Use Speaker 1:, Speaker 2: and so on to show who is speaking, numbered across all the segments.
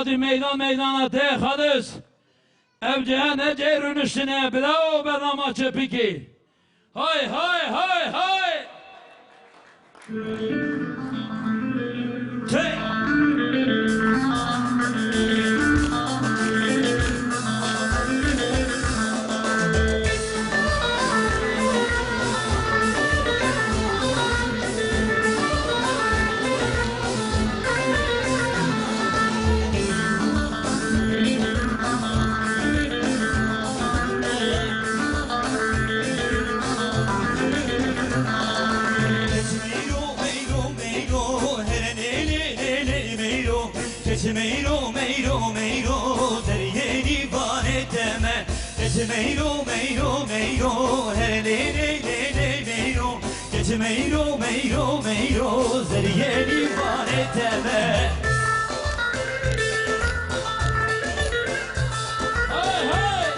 Speaker 1: Adi meydan meydana tekadız. Evcehe ne ceyrün üstüne bravo bernama çepiki. Hay hay hay hay. Hey.
Speaker 2: Meyro meyro meyro deriye divan eteme. Meyro meyro meyro hele le le le meyro. Meyro meyro meyro deriye divan eteme.
Speaker 1: Hay hay.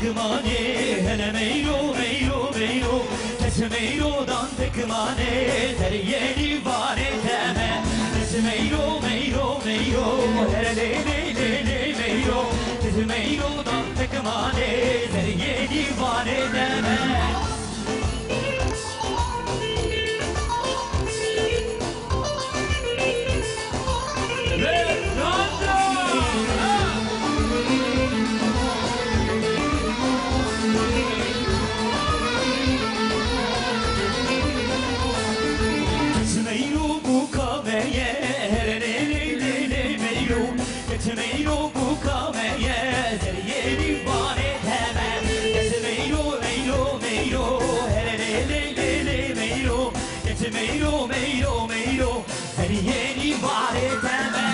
Speaker 2: Tekmane hele meyro meyro meyro Meyro'dan tekmane deriye divan eteme. Meyro meyro meyro hele le le le meyro. Meyro'dan tekmane deriye divan eteme. Meyro bu kameye deriye divan eteme. Meyro meyro meyro hele le le le meyro. Meyro meyro meyro deriye divan eteme.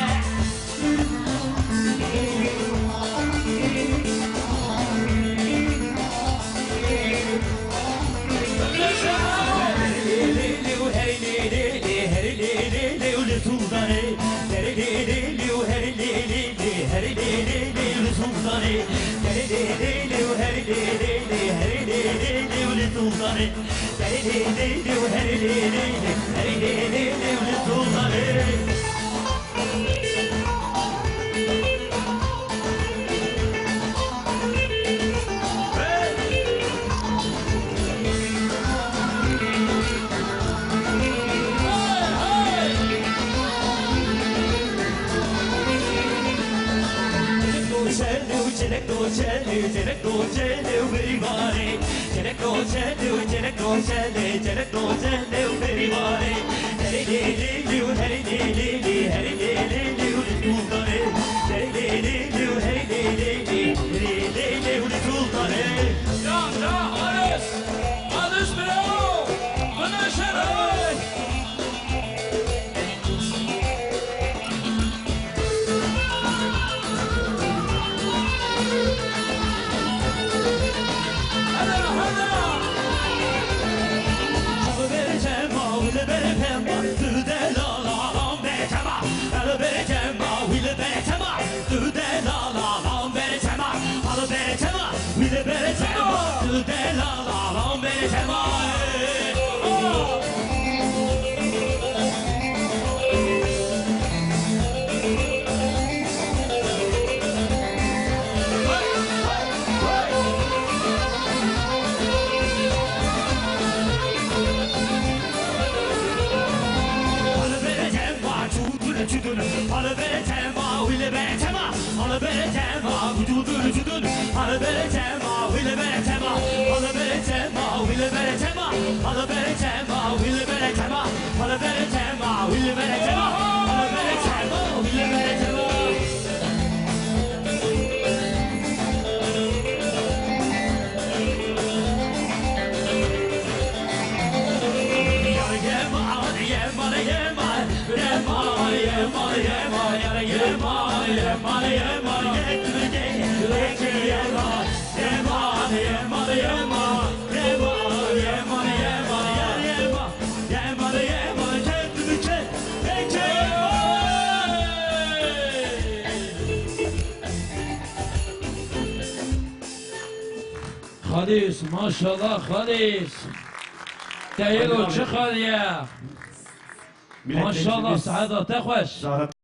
Speaker 1: خالص ما شاء الله خالص تهيلو چه خالیه ما شاء الله سعادت خوش